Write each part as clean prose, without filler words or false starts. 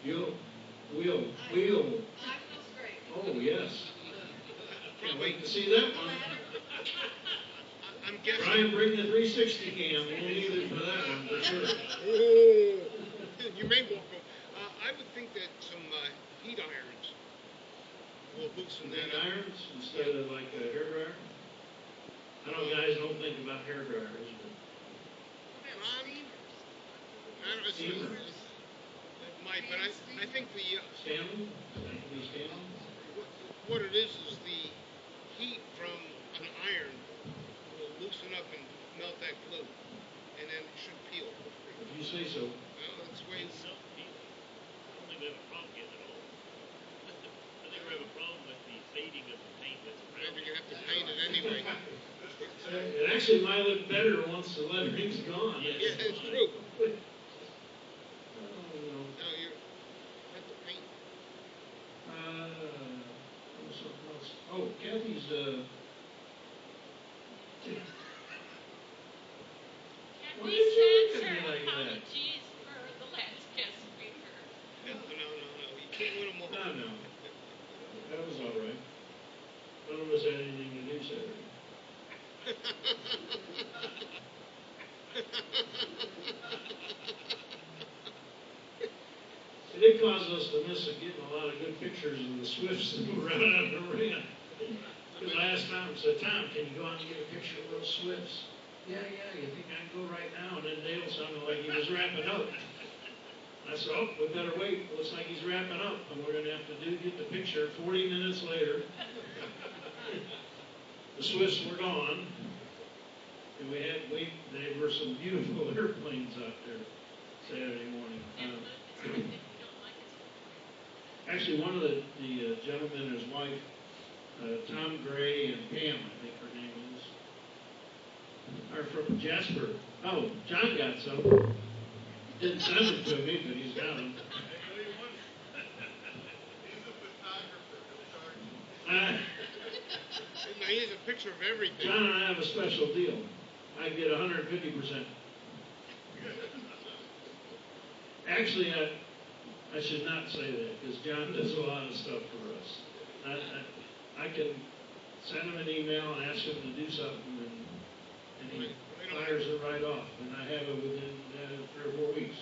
Wheel. Oh, yes. Can't wait to see that one. I'm guessing. Brian, bring the 360 cam. We'll need it for that one for sure. You may walk over. I would think that some heat irons will loosen that up. Irons instead of like a hairdryer? I know guys don't think about hairdryers, but. Steamers. But I think the Stanley? what it is the heat from an iron will loosen up and melt that glue, and then it should peel. If you say so. Well, that's the way it's. I don't think we have a problem yet at all. I think we have a problem with the fading of the paint that's around. You're gonna have to paint it anyway. It actually might look better once the lettering's gone. Yes. Yeah, it's true. No. No, you're have to paint. Something else. Oh, Kathy's We sent her apologies for the last guest speaker. No. You can't win them all. No. That was all right. None of us had anything to do Saturday. It did cause us to miss getting a lot of good pictures of the Swifts that were out on the arena. Because I asked Tom, I said, Tom, can you go out and get a picture of those Swifts? Yeah, you think I can go right now? And then Dale sounded like he was wrapping up. I said, oh, we better wait. Looks like he's wrapping up. And we're going to have to get the picture 40 minutes later. The Swifts were gone. And there were some beautiful airplanes out there Saturday morning. Actually, one of the gentlemen and his wife, Tom Gray and Pam, I think her name is, are from Jasper. Oh, John got some. Didn't send them to me, but he's got them. He has a picture of everything. John and I have a special deal. I get 150%. Actually, I should not say that because John does a lot of stuff for us. I can send him an email and ask him to do something, and he fires it right off, and I have it within 3 or 4 weeks.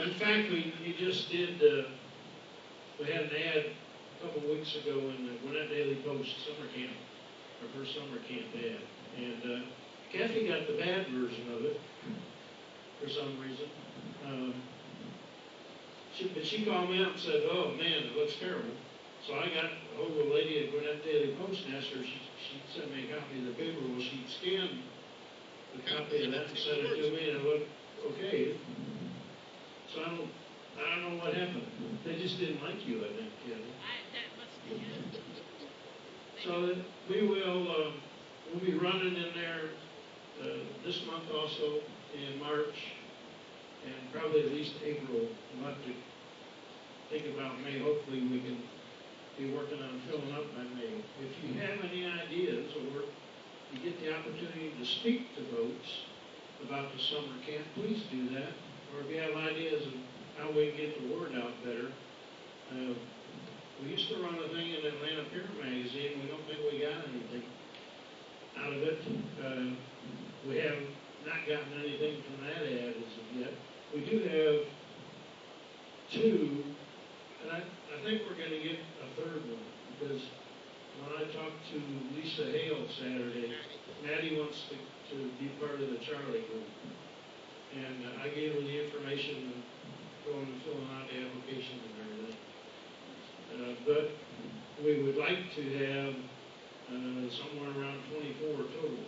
In fact, we just did. We had an ad a couple of weeks ago in the Gwinnett Daily Post summer camp, our first summer camp ad, and Kathy got the bad version of it for some reason. But she called me up and said, "Oh man, it looks terrible." So I got a hold of a lady at Gwinnett Daily Post and asked her. She sent me a copy of the paper. Well, she scanned the copy of that and sent it to me, and it looked okay. So I don't know what happened. They just didn't like you, I think, Kathy. That must be it. So we'll be running in there this month also, in March, and probably at least April. We'll have to think about May. Hopefully we can be working on filling up by May. If you have any ideas or you get the opportunity to speak to folks about the summer camp, please do that. Or if you have ideas of how we can get the word out better. We used to run a thing in Atlanta Peer Magazine. We don't think we got anything out of it. We have not gotten anything from that ad as of yet. We do have 2, and I think we're going to get a 3rd one, because when I talked to Lisa Hale Saturday, Maddie wants to be part of the Charlie group. And I gave her the information and going and filling out the application and everything. But we would like to have somewhere around 24 total.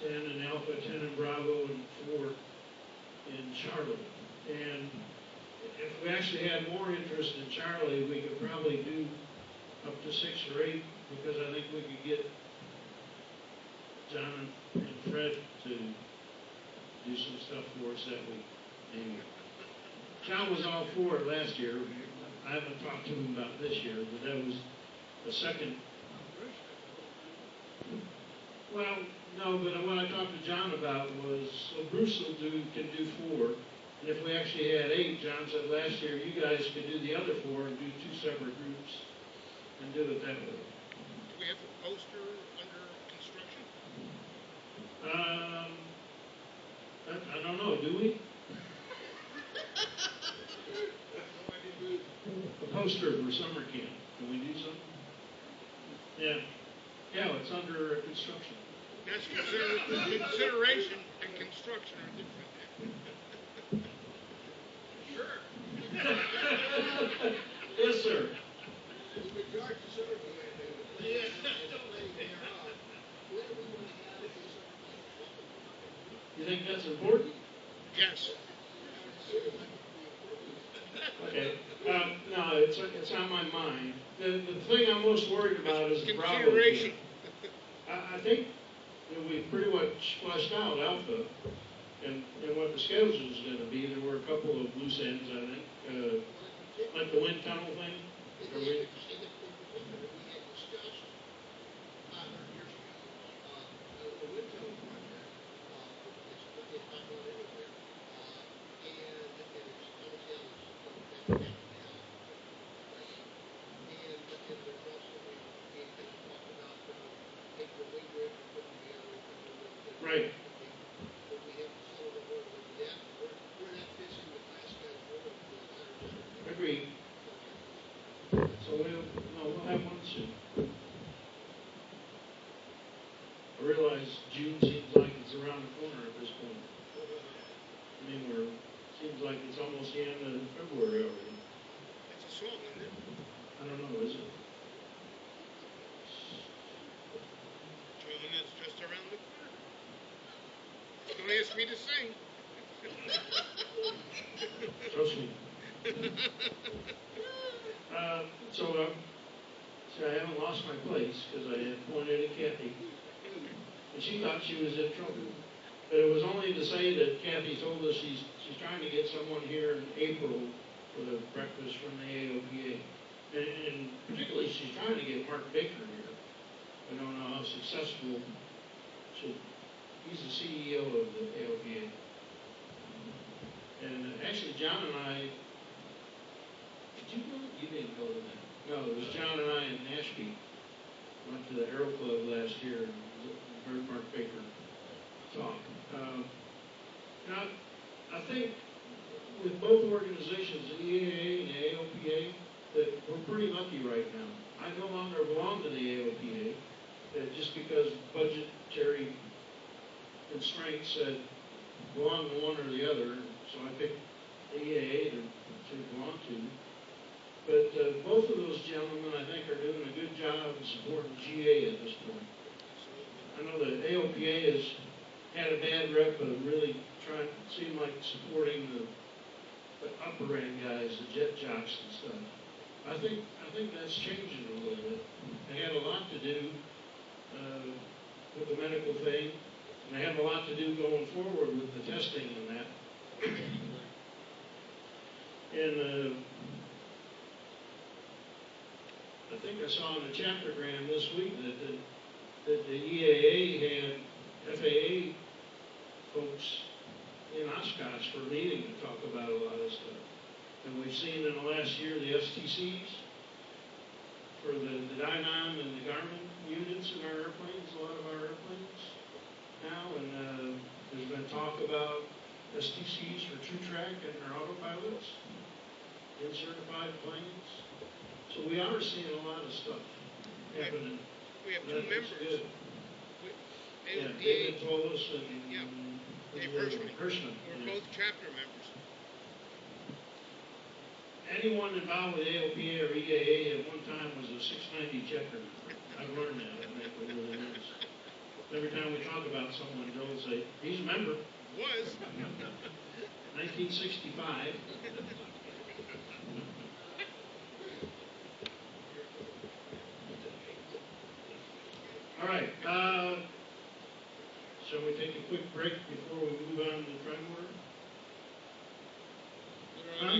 10 in Alpha, 10 in Bravo, and 4 in Charlie. And if we actually had more interest in Charlie, we could probably do up to 6 or 8, because I think we could get John and Fred to do some stuff for us that week. Maybe. John was all for it last year. I haven't talked to him about this year, but that was the second. Well, No, but what I talked to John about was, so Bruce can do 4. And if we actually had 8, John said last year, you guys could do the other 4 and do 2 separate groups and do it that way. Do we have a poster under construction? I don't know, do we? A poster for summer camp. Can we do something? Yeah. Yeah, it's under construction. That's consideration and construction are different. Sure. Yes, sir. With regard to summer camp and the planning, and the planning thereof, wouldn't we want to have a summer camp welcome group? You think that's important? Yes. I would assume that would be important. Okay. No, it's on my mind. The thing I'm most worried about is the Bravo Consideration. camp. I think that we pretty much fleshed out Alpha and what the schedule is going to be. There were a couple of loose ends, I think, like the wind tunnel thing. In particular, we had discussed 500 years ago, the wind tunnel project, it's not going anywhere, and it's almost down as down now. And there's also, we had kind of talked about taking the wing bridge and putting together a couple of little things. Right. But we haven't settled on where to do that, where that fits into Glasgow for the entire district. Agreed. So we'll have one soon. I realize June seems like it's around the corner at this point. I mean, seems like it's almost the end of February already. It's a song, isn't it? I don't know, is it? June is just around the corner. Don't ask me to sing. Trust me. So I haven't lost my place because I had pointed at Kathy. And she thought she was in trouble. But it was only to say that Kathy told us she's trying to get someone here in April for the breakfast from the AOPA. And particularly she's trying to get Mark Baker here. I don't know how successful. He's the CEO of the AOPA. And actually John and I, did you go? You didn't go to that. No, it was John and I in Nashville. Went to the Aero Club last year and heard Mark Baker talk. Now, I think with both organizations, the EAA and the AOPA, that we're pretty lucky right now. I no longer belong to the AOPA, just because budgetary constraints said belong to one or the other. So I picked the EAA to belong to. But both of those gentlemen, I think, are doing a good job of supporting GA at this point. I know the AOPA has had a bad rep of really seem like supporting the upper end guys, the jet jocks and stuff. I think that's changing a little bit. They had a lot to do with the medical thing, and they have a lot to do going forward with the testing and that. And I think I saw in the chaptergram this week that the EAA had FAA folks in Oshkosh for a meeting to talk about a lot of stuff. And we've seen in the last year the STCs for the Dynon and the Garmin units in our airplanes, a lot of our airplanes now. And there's been talk about STCs for TrueTrack and their autopilots in certified planes. So we are seeing a lot of stuff happening. We have two That's members. good. Yeah, AOPA, David Tolis and Yeah. Dave Hirschman. We're Yeah. both chapter members. Anyone involved with AOPA or EAA at one time was a 690 checker. I've learned that, I think, over the years. Every time we talk about someone, Joe will say, he's a member. Was. 1965. All right. Shall we take a quick break before we move on to the Trend Word? We're on